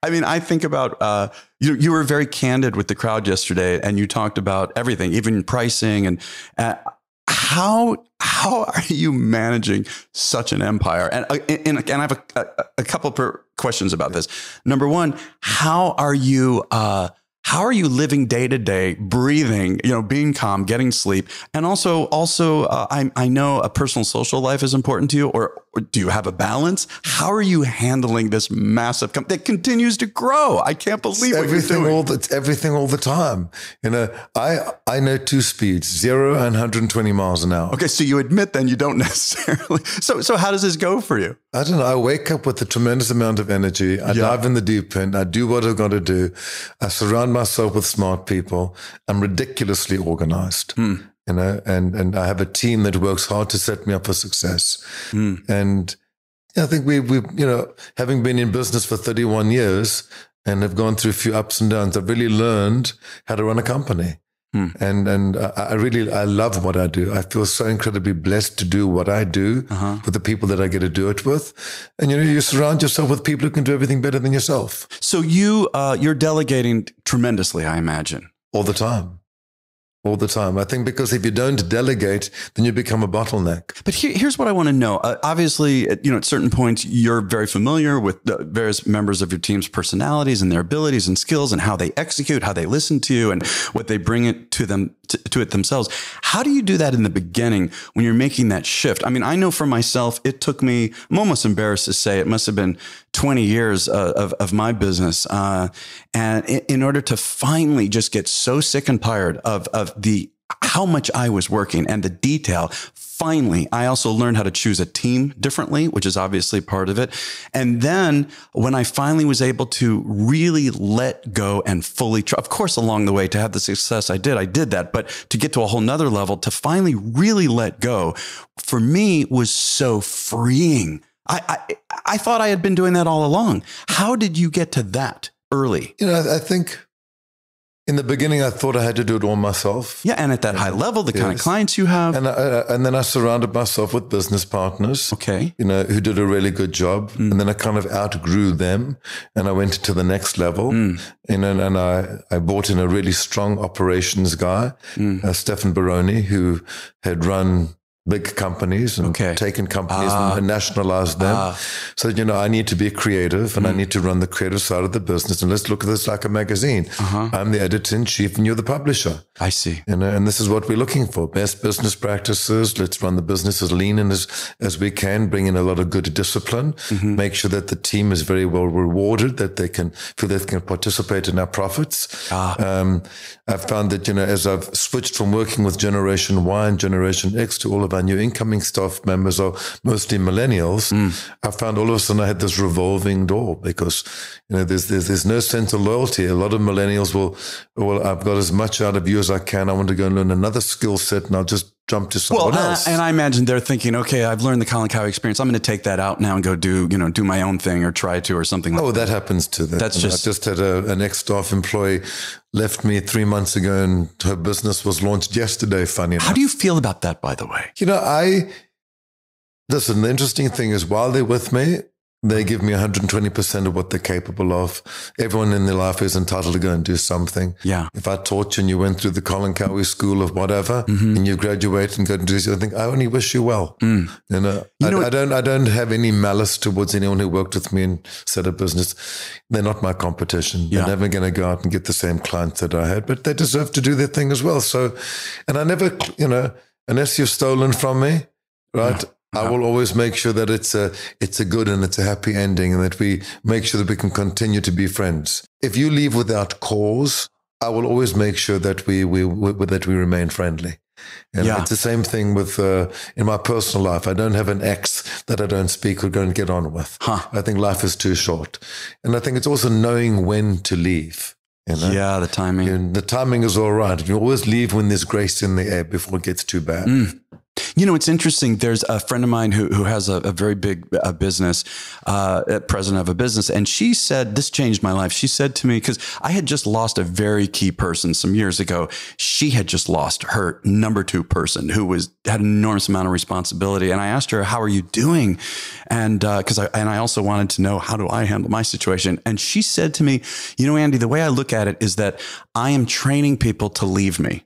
S1: I think about, you were very candid with the crowd yesterday, and you talked about everything, even pricing, and how are you managing such an empire? And I have a couple of questions about this. Number one, how are you living day to day, breathing, you know, being calm, getting sleep, and also, I know a personal social life is important to you, or do you have a balance? How are you handling this massive that continues to grow? I can't believe what you're doing.
S2: Everything all the time. You know, I know 2 speeds, 0 and 120 miles an hour.
S1: Okay, so you admit then you don't necessarily. So how does this go for you?
S2: I don't know. I wake up with a tremendous amount of energy. I dive in the deep end. I do what I've got to do. I surround myself with smart people. I'm ridiculously organized. You know, and I have a team that works hard to set me up for success. And I think we you know, having been in business for 31 years and have gone through a few ups and downs, I've really learned how to run a company. And I love what I do. I feel so incredibly blessed to do what I do with the people that I get to do it with. And, you know, you surround yourself with people who can do everything better than yourself.
S1: So you're delegating tremendously, I imagine.
S2: All the time. All the time. I think because if you don't delegate, then you become a bottleneck.
S1: But here's what I want to know. Obviously, you know, at certain points, you're very familiar with the various members of your team's personalities and their abilities and skills and how they execute, how they listen to you, and what they bring it to them to it themselves. How do you do that in the beginning when you're making that shift? I mean, I know for myself, it took me, I'm almost embarrassed to say, it must have been 20 years of my business. And in order to finally just get so sick and tired of how much I was working and the detail. Finally, I also learned how to choose a team differently, which is obviously part of it. And then when I finally was able to really let go and fully trust, of course, along the way to have the success I did that. But to get to a whole nother level, to finally really let go, for me was so freeing. I thought I had been doing that all along. How did you get to that early?
S2: I think in the beginning, I thought I had to do it all myself.
S1: Yeah, and at that high level, the kind of clients you have.
S2: And then I surrounded myself with business partners, who did a really good job. And then I kind of outgrew them, and I went to the next level. And I brought in a really strong operations guy, Stefan Baroni, who had run big companies and taken companies and nationalized them. So, I need to be creative and I need to run the creative side of the business. And let's look at this like a magazine. I'm the editor-in-chief and you're the publisher.
S1: I see.
S2: And this is what we're looking for. Best business practices. Let's run the business as lean and as we can, bring in a lot of good discipline, make sure that the team is very well rewarded, that they can feel they can participate in our profits. I've found that, as I've switched from working with Generation Y and Generation X to all of our new incoming staff members are mostly millennials. I found all of a sudden I had this revolving door because, there's no sense of loyalty. A lot of millennials will, I've got as much out of you as I can. I want to go and learn another skill set and I'll just jump to someone else.
S1: And I imagine they're thinking, okay, I've learned the Colin Cowie experience. I'm going to take that out now and go do my own thing or try to or something like that.
S2: Oh, that happens too. I just had an ex-staff employee left me 3 months ago and her business was launched yesterday, funny enough.
S1: How do you feel about that, by the way?
S2: Listen, the interesting thing is while they're with me, they give me 120% of what they're capable of. Everyone in their life is entitled to go and do something.
S1: Yeah.
S2: If I taught you and you went through the Colin Cowie school of whatever and you graduate and go and do something, I only wish you well. I don't have any malice towards anyone who worked with me and set a business. They're not my competition. They're never going to go out and get the same clients that I had, but they deserve to do their thing as well. So, and I never, unless you've stolen from me, right? Yeah. I will always make sure that it's a good and it's a happy ending and that we make sure that we can continue to be friends. If you leave without cause, I will always make sure that we remain friendly. And it's the same thing with in my personal life. I don't have an ex that I don't speak or don't get on with. I think life is too short. And I think it's also knowing when to leave.
S1: Yeah, the timing.
S2: The timing is all right. You always leave when there's grace in the air before it gets too bad.
S1: It's interesting. There's a friend of mine who has a very big business, president of a business. And she said, this changed my life. She said to me, because I had just lost a very key person some years ago. She had just lost her number 2 person who had an enormous amount of responsibility. And I asked her, how are you doing? And I also wanted to know, how do I handle my situation? And she said to me, Andy, the way I look at it is that I am training people to leave me.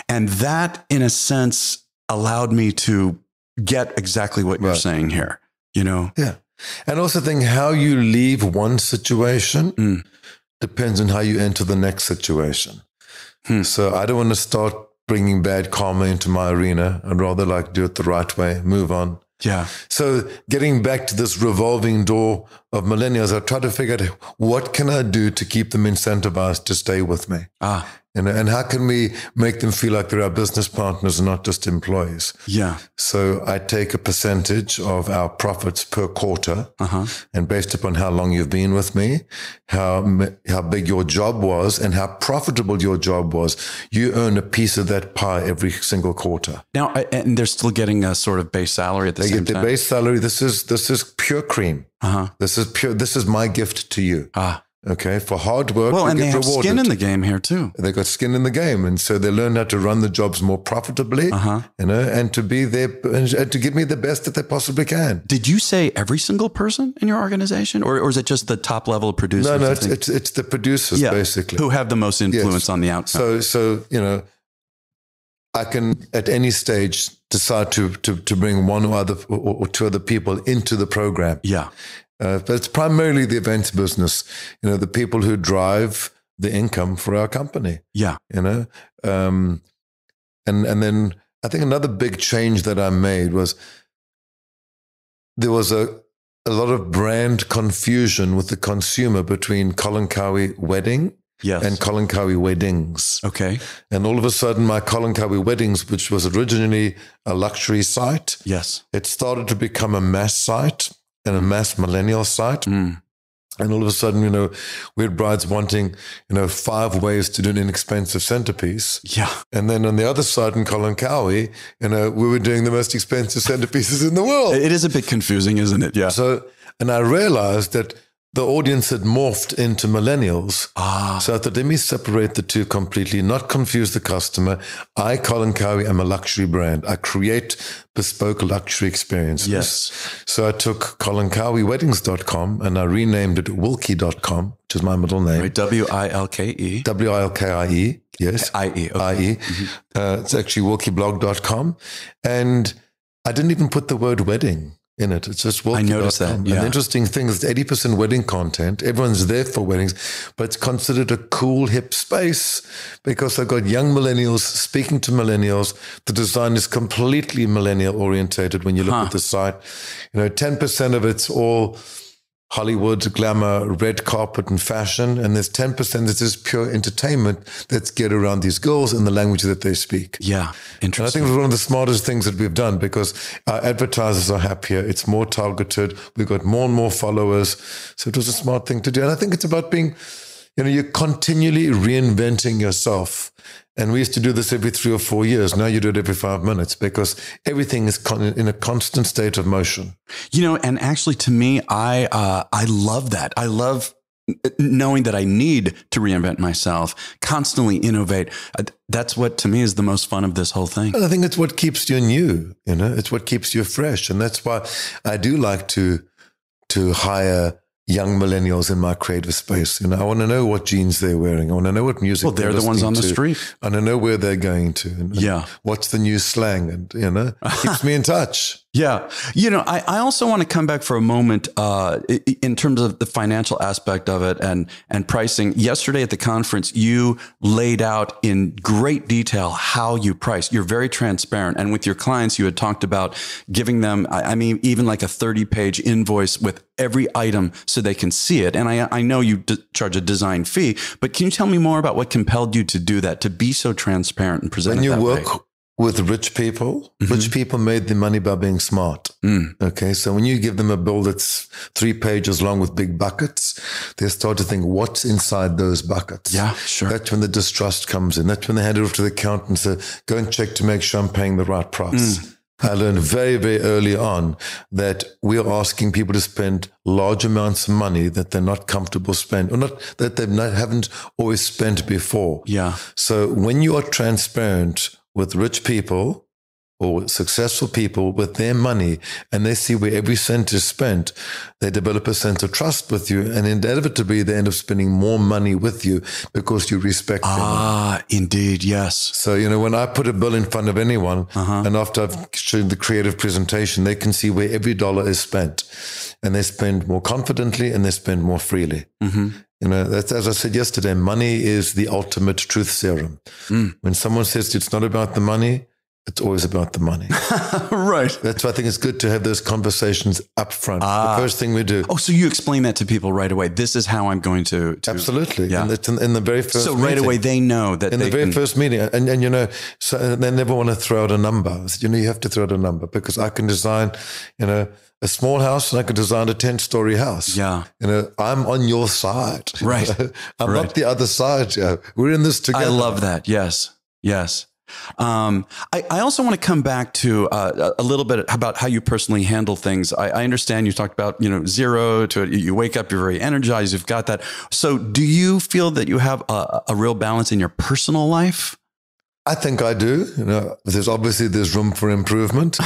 S1: And that, in a sense, allowed me to get exactly what you're saying here, Yeah.
S2: And also think how you leave one situation depends on how you enter the next situation. So I don't want to start bringing bad karma into my arena. I'd rather do it the right way, move on.
S1: Yeah.
S2: So getting back to this revolving door of millennials, I try to figure out what can I do to keep them incentivized to stay with me? And how can we make them feel like they're our business partners and not just employees?
S1: Yeah.
S2: So I take a percentage of our profits per quarter, and based upon how long you've been with me, how big your job was, and how profitable your job was, you earn a piece of that pie every single quarter.
S1: Now, and they're still getting a sort of base salary at the same time?
S2: They get their base salary. This is pure cream. This is my gift to you. Okay, for hard work.
S1: Well, and they have skin in the game here too.
S2: They got skin in the game, and so they learn how to run the jobs more profitably, and to be there and to give me the best that they possibly can.
S1: Did you say every single person in your organization, or is it just the top level of producers?
S2: No, it's the producers basically
S1: who have the most influence on the outside.
S2: So I can at any stage decide to bring one or 2 other people into the program.
S1: Yeah.
S2: But it's primarily the events business, the people who drive the income for our company.
S1: Yeah.
S2: And then I think another big change that I made was there was a lot of brand confusion with the consumer between Colin Cowie wedding and Colin Cowie weddings.
S1: Okay.
S2: And all of a sudden my Colin Cowie weddings, which was originally a luxury site,
S1: it
S2: started to become a mass site and a mass millennial site. And all of a sudden, we had brides wanting, 5 ways to do an inexpensive centerpiece.
S1: Yeah.
S2: And then on the other side in Colin Cowie, we were doing the most expensive centerpieces in the world.
S1: It is a bit confusing, isn't it? Yeah.
S2: So, and I realized that the audience had morphed into millennials. So I thought, let me separate the two completely, not confuse the customer. I, Colin Cowie, am a luxury brand. I create bespoke luxury experiences.
S1: Yes.
S2: So I took ColinCowieWeddings.com and I renamed it Wilkie.com, which is my middle name.
S1: Right. W-I-L-K-E.
S2: W-I-L-K-I-E. Yes.
S1: I-E. Okay.
S2: I-E. It's actually WilkieBlog.com. And I didn't even put the word wedding in it. It's just Wilkie.
S1: I noticed that. Yeah.
S2: And the interesting thing is 80% wedding content. Everyone's there for weddings, but it's considered a cool, hip space because I've got young millennials speaking to millennials. The design is completely millennial orientated when you look at the site. 10% of it's all Hollywood, glamour, red carpet and fashion. And there's 10% that's just pure entertainment that's geared around these girls and the language that they speak.
S1: Yeah. Interesting.
S2: And I think it was one of the smartest things that we've done because our advertisers are happier. It's more targeted. We've got more and more followers. So it was a smart thing to do. And I think it's about being, you're continually reinventing yourself. And we used to do this every 3 or 4 years. Now you do it every 5 minutes because everything is in a constant state of motion.
S1: And actually to me, I love that. I love knowing that I need to reinvent myself, constantly innovate. That's what to me is the most fun of this whole thing.
S2: And I think it's what keeps you new, it's what keeps you fresh. And that's why I do like to hire young millennials in my creative space. I want to know what jeans they're wearing. I want to know what music
S1: they're the ones on the street.
S2: I want to know where they're going to. And what's the new slang? And, keeps me in touch.
S1: Yeah. I also want to come back for a moment in terms of the financial aspect of it and pricing. Yesterday at the conference, you laid out in great detail how you price. You're very transparent. And with your clients, you had talked about giving them, even like a 30-page invoice with every item so they can see it. And I know you charge a design fee, but can you tell me more about what compelled you to do that, to be so transparent and present it that way?
S2: When you work with rich people, rich people made the money by being smart. Okay. So when you give them a bill that's 3 pages long with big buckets, they start to think, what's inside those buckets?
S1: Yeah, sure.
S2: That's when the distrust comes in. That's when they hand it off to the accountant and say, go and check to make sure I'm paying the right price. I learned very, very early on that we are asking people to spend large amounts of money that they're not comfortable spending, or not that they haven't always spent before.
S1: Yeah.
S2: So when you are transparent with rich people or successful people with their money and they see where every cent is spent, they develop a sense of trust with you. And inevitably, they end up spending more money with you because you respect them.
S1: Indeed. Yes.
S2: So, when I put a bill in front of anyone and after I've shown the creative presentation, they can see where every dollar is spent and they spend more confidently and they spend more freely. That's, as I said yesterday, money is the ultimate truth serum. When someone says it's not about the money, it's always about the money.
S1: Right.
S2: That's why I think it's good to have those conversations up front. The first thing we do.
S1: Oh, so you explain that to people right away. This is how I'm going to
S2: Absolutely.
S1: Yeah.
S2: And it's in the very first meeting.
S1: So right away they know that
S2: in the very first meeting. And so they never want to throw out a number. I said, you have to throw out a number because I can design, a small house and I can design a 10-story house.
S1: Yeah.
S2: I'm on your side.
S1: Right.
S2: I'm not the other side. We're in this together.
S1: I love that. Yes. Yes. I also want to come back to a little bit about how you personally handle things. I understand you talked about, 0 to you wake up, you're very energized, you've got that. So do you feel that you have a real balance in your personal life?
S2: I think I do. There's room for improvement.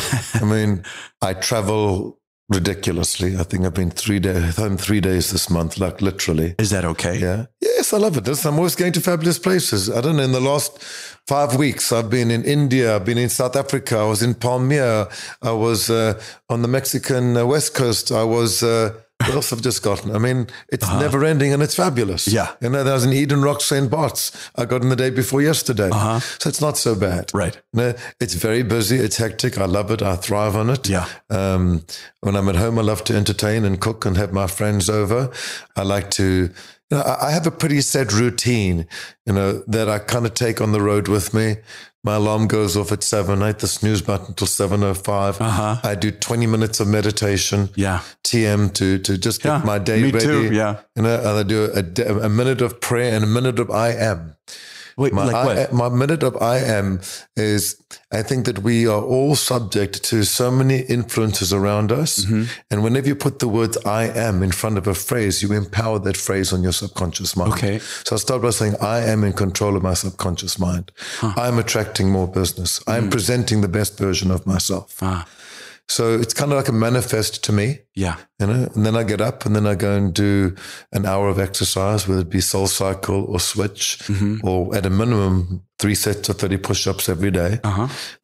S2: I travel ridiculously. I think I've been 3 days this month, like literally.
S1: Is that okay?
S2: Yeah. Yes, I love it. I'm always going to fabulous places. I don't know, in the last 5 weeks, I've been in India, I've been in South Africa, I was in Palmyra, I was on the Mexican West Coast, I was... what else have I just gotten? It's never ending and it's fabulous.
S1: Yeah.
S2: There was an Eden Rock St. Bart's I got in the day before yesterday. So it's not so bad.
S1: Right.
S2: It's very busy. It's hectic. I love it. I thrive on it.
S1: Yeah.
S2: When I'm at home, I love to entertain and cook and have my friends over. I like to, I have a pretty set routine, that I kind of take on the road with me. My alarm goes off at 7. I hit the snooze button till 7:05. I do 20 minutes of meditation. TM to just get my day ready.
S1: Me too. Yeah.
S2: And I do a minute of prayer and a minute of I am.
S1: Wait, what?
S2: My minute of I am is, I think that we are all subject to so many influences around us. And whenever you put the words I am in front of a phrase, you empower that phrase on your subconscious mind.
S1: Okay.
S2: So I start by saying, I am in control of my subconscious mind. I'm attracting more business. I'm presenting the best version of myself. So it's kind of like a manifest to me.
S1: Yeah.
S2: And then I get up and then I go and do an hour of exercise, whether it be Soul Cycle or Switch, or at a minimum 3 sets of 30 push-ups every day.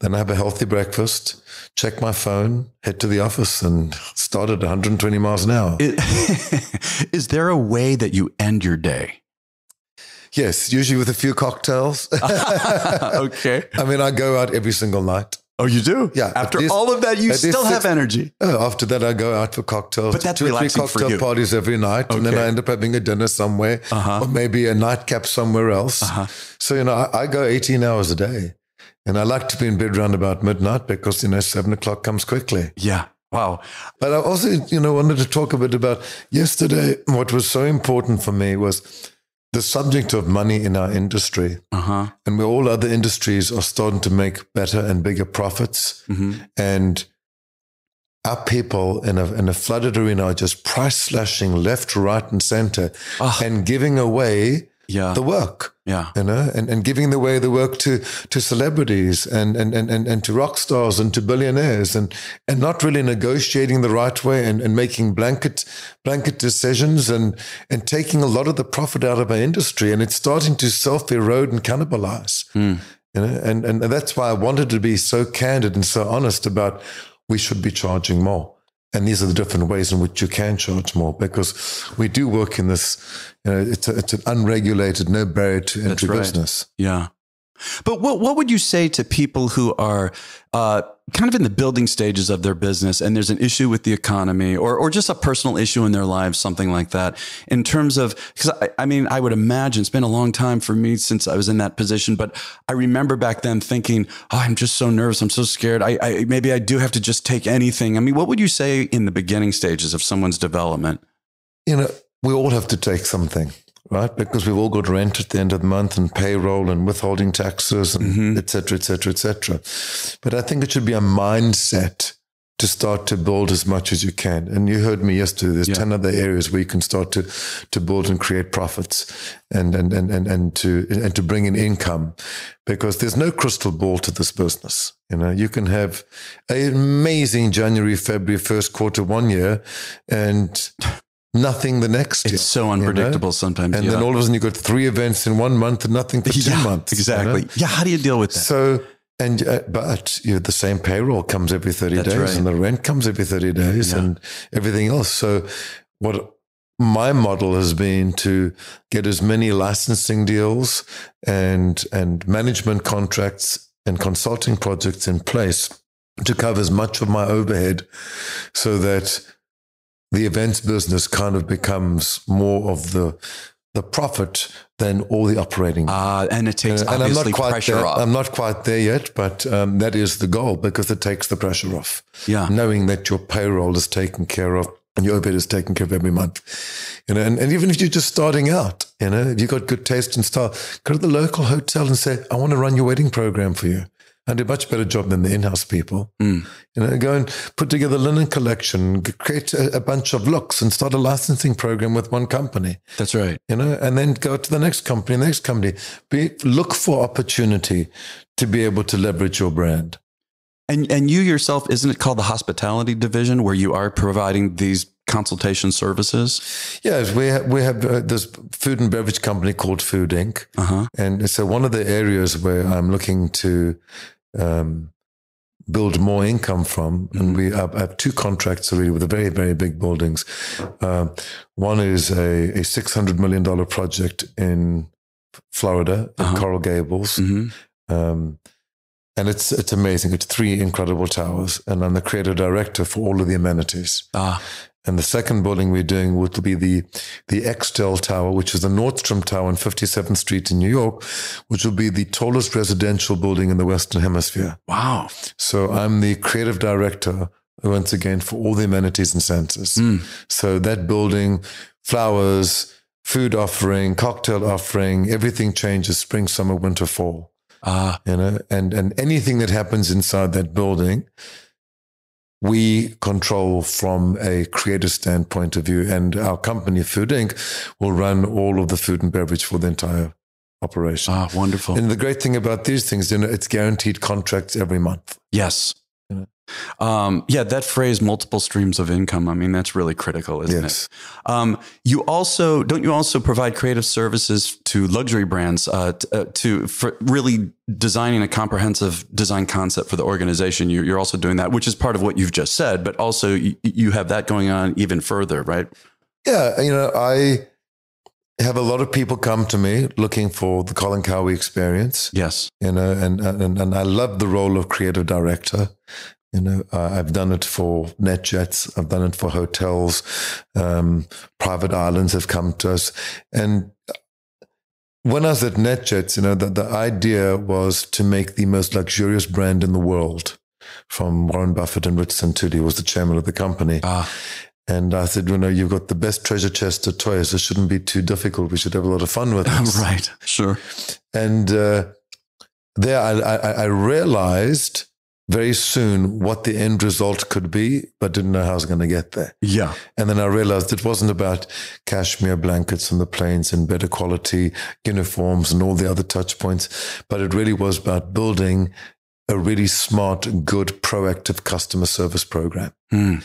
S2: Then I have a healthy breakfast, check my phone, head to the office and start at 120 miles an hour.
S1: Is there a way that you end your day?
S2: Yes, usually with a few cocktails.
S1: Okay.
S2: I mean, I go out every single night.
S1: Oh, you do?
S2: Yeah.
S1: After all of that, you still have energy.
S2: After that, I go out for cocktails.
S1: But that's
S2: 2 or 3
S1: relaxing for
S2: cocktail
S1: you.
S2: parties every night. And then I end up having a dinner somewhere or maybe a nightcap somewhere else. So, I go 18 hours a day. And I like to be in bed around about midnight because, 7 o'clock comes quickly.
S1: Yeah. Wow.
S2: But I also, wanted to talk a bit about yesterday. What was so important for me was the subject of money in our industry, and where all other industries are starting to make better and bigger profits, and our people in a flooded arena are just price slashing left, right, and center, and giving away the work. And giving away the work to celebrities and to rock stars and to billionaires and not really negotiating the right way and making blanket decisions and taking a lot of the profit out of our industry, and it's starting to self-erode and cannibalize. And that's why I wanted to be so candid and so honest about we should be charging more. And these are the different ways in which you can charge more, because we do work in this, it's an unregulated, no barrier to entry business.
S1: Yeah. But what would you say to people who are kind of in the building stages of their business and there's an issue with the economy or just a personal issue in their lives, something like that, in terms of, because I would imagine it's been a long time for me since I was in that position, but I remember back then thinking, I'm just so nervous. I'm so scared. Maybe I do have to just take anything. What would you say in the beginning stages of someone's development?
S2: We all have to take something. Right, because we've all got rent at the end of the month and payroll and withholding taxes and et cetera, et cetera, et cetera. But I think it should be a mindset to start to build as much as you can. And you heard me yesterday, there's 10 other areas where you can start to build and create profits and to bring in income, because there's no crystal ball to this business. You can have an amazing January, February, first quarter one year and nothing the next year.
S1: It's so unpredictable sometimes.
S2: And then all of a sudden you've got 3 events in 1 month and nothing for 2 months.
S1: Exactly. Yeah. How do you deal with that?
S2: So, but the same payroll comes every 30 days and the rent comes every 30 days and everything else. So what my model has been to get as many licensing deals and management contracts and consulting projects in place to cover as much of my overhead so that the events business kind of becomes more of the profit than all the operating.
S1: And it takes obviously pressure off.
S2: I'm not quite there yet, but that is the goal, because it takes the pressure off. Yeah. Knowing that your payroll is taken care of and your overhead is taken care of every month. And even if you're just starting out, if you've got good taste and style, go to the local hotel and say, I want to run your wedding program for you. And do a much better job than the in-house people. Go and put together a linen collection, create a bunch of looks and start a licensing program with one company.
S1: That's right.
S2: And then go to the next company, look for opportunity to be able to leverage your brand.
S1: And you yourself, isn't it called the hospitality division, where you are providing these consultation services?
S2: Yes, we have this food and beverage company called Food Inc. And so one of the areas where I'm looking to build more income from, and I have 2 contracts already with very, very big buildings. One is a $600 million project in Florida, in Coral Gables. And it's amazing. It's 3 incredible towers. And I'm the creative director for all of the amenities. And the second building we're doing will be the Extel Tower, which is the Nordstrom Tower on 57th Street in New York, which will be the tallest residential building in the Western Hemisphere.
S1: Wow.
S2: So I'm the creative director, once again, for all the amenities and centers. So that building, flowers, food offering, cocktail offering, everything changes spring, summer, winter, fall. And anything that happens inside that building, we control from a creative standpoint of view, and our company, Food Inc., will run all of the food and beverage for the entire operation.
S1: Wonderful.
S2: And the great thing about these things, it's guaranteed contracts every month.
S1: Yes. That phrase, multiple streams of income. I mean, that's really critical, isn't it? Don't you also provide creative services to luxury brands for really designing a comprehensive design concept for the organization? You're also doing that, which is part of what you've just said, but also you have that going on even further, right? Yeah.
S2: I have a lot of people come to me looking for the Colin Cowie experience.
S1: Yes.
S2: And I love the role of creative director. I've done it for NetJets. I've done it for hotels. Private islands have come to us. And when I was at NetJets, the idea was to make the most luxurious brand in the world, from Warren Buffett and Rich Santulli, who was the chairman of the company. And I said, you've got the best treasure chest of toys. It shouldn't be too difficult. We should have a lot of fun with this.
S1: Right. Sure.
S2: And there I realized very soon what the end result could be, but didn't know how I was going to get there.
S1: Yeah.
S2: And then I realized it wasn't about cashmere blankets on the planes and better quality uniforms and all the other touch points, but it really was about building a really smart, good, proactive customer service program. And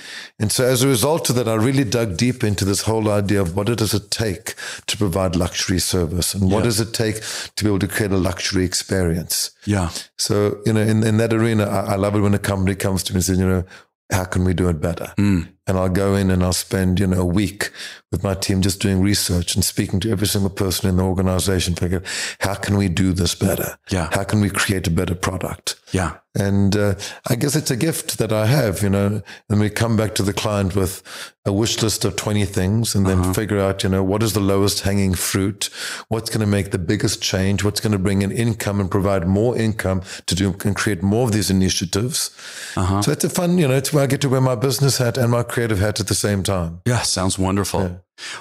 S2: so as a result of that, I really dug deep into this whole idea of what does it take to provide luxury service, and what does it take to be able to create a luxury experience. Yeah. So, in that arena, I love it when a company comes to me and says, how can we do it better? And I'll go in and I'll spend, a week with my team just doing research and speaking to every single person in the organization. Figure, how can we do this better? Yeah. How can we create a better product? Yeah. And I guess it's a gift that I have, and we come back to the client with a wish list of 20 things and then figure out, what is the lowest hanging fruit? What's going to make the biggest change? What's going to bring in income and provide more income to do and create more of these initiatives? So it's a fun, it's where I get to wear my business hat and my creative hat at the same time.
S1: Yeah, sounds wonderful. Yeah.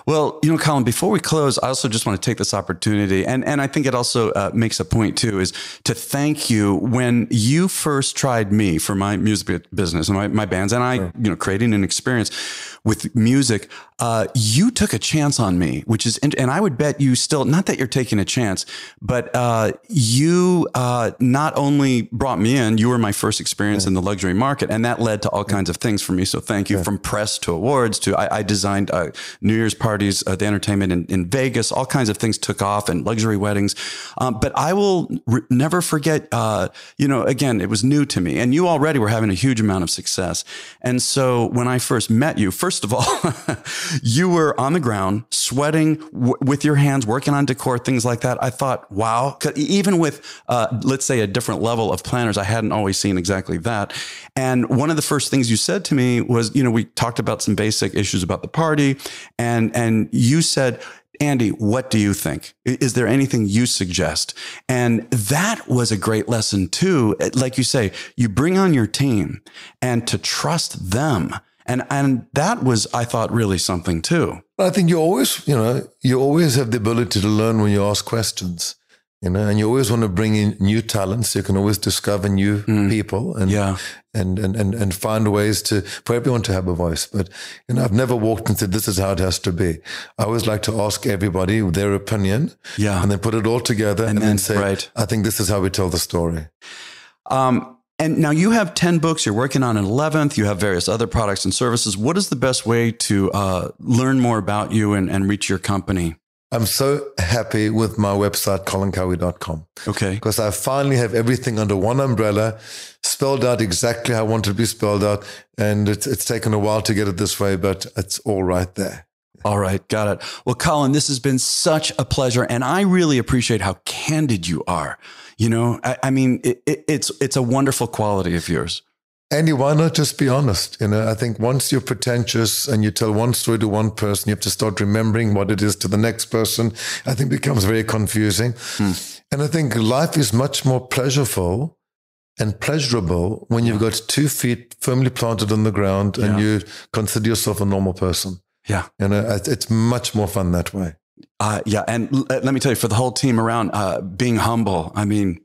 S1: Well, Colin, before we close, I also just want to take this opportunity, and I think it also makes a point too, is to thank you when you first tried me for my music business and my bands, and I, creating an experience with music. You took a chance on me, which is, and I would bet you still, not that you're taking a chance, but you not only brought me in, you were my first experience in the luxury market, and that led to all kinds of things for me. So thank you. From press to awards to I designed New Year's parties, the entertainment in Vegas, all kinds of things took off, and luxury weddings. But I will never forget, again, it was new to me, and you already were having a huge amount of success. And so when I first met you, first of all, you were on the ground, sweating with your hands, working on decor, things like that. I thought, wow, even with, let's say, a different level of planners, I hadn't always seen exactly that. And one of the first things you said to me was, we talked about some basic issues about the party, and you said, Andy, what do you think? Is there anything you suggest? And that was a great lesson too. Like you say, you bring on your team and to trust them. And that was, I thought, really something too.
S2: I think you always have the ability to learn when you ask questions, and you always want to bring in new talents. You can always discover new people and find ways for everyone to have a voice. But, I've never walked and said, this is how it has to be. I always like to ask everybody their opinion and then put it all together and then say, I think this is how we tell the story.
S1: And now you have 10 books, you're working on an 11th, you have various other products and services. What is the best way to learn more about you and reach your company?
S2: I'm so happy with my website, colincowie.com.
S1: Okay.
S2: Because I finally have everything under one umbrella, spelled out exactly how I want it to be spelled out. And it's taken a while to get it this way, but it's all right there.
S1: All right. Got it. Well, Colin, this has been such a pleasure. And I really appreciate how candid you are. I mean, it's a wonderful quality of yours.
S2: Andy, why not just be honest? I think once you're pretentious and you tell one story to one person, you have to start remembering what it is to the next person. I think it becomes very confusing. And I think life is much more pleasureful and pleasurable when you've got 2 feet firmly planted on the ground and you consider yourself a normal person.
S1: Yeah.
S2: It's much more fun that way.
S1: And let me tell you, for the whole team around, being humble, I mean...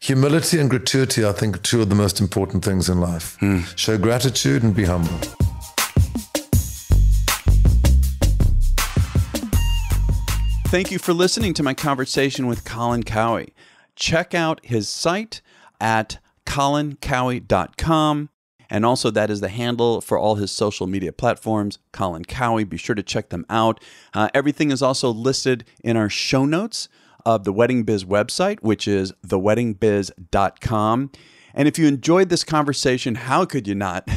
S2: Humility and gratuity, I think, are 2 of the most important things in life. Show gratitude and be humble.
S1: Thank you for listening to my conversation with Colin Cowie. Check out his site at colincowie.com. And also that is the handle for all his social media platforms, Colin Cowie. Be sure to check them out. Everything is also listed in our show notes of the Wedding Biz website, which is theweddingbiz.com. And if you enjoyed this conversation, how could you not?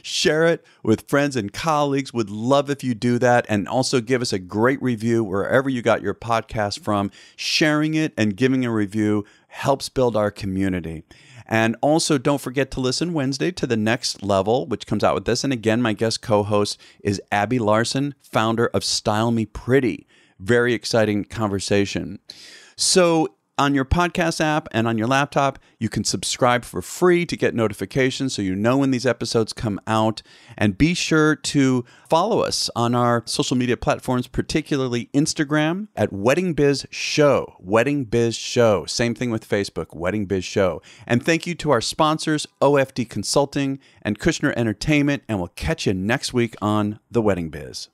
S1: Share it with friends and colleagues. Would love if you do that. And also give us a great review wherever you got your podcast from. Sharing it and giving a review helps build our community. And also don't forget to listen Wednesday to The Next Level, which comes out with this. And again, my guest co-host is Abby Larson, founder of Style Me Pretty. Very exciting conversation. So on your podcast app and on your laptop, you can subscribe for free to get notifications so you know when these episodes come out. And be sure to follow us on our social media platforms, particularly Instagram at Wedding Biz Show. Wedding Biz Show. Same thing with Facebook, Wedding Biz Show. And thank you to our sponsors, OFD Consulting and Kushner Entertainment. And we'll catch you next week on The Wedding Biz.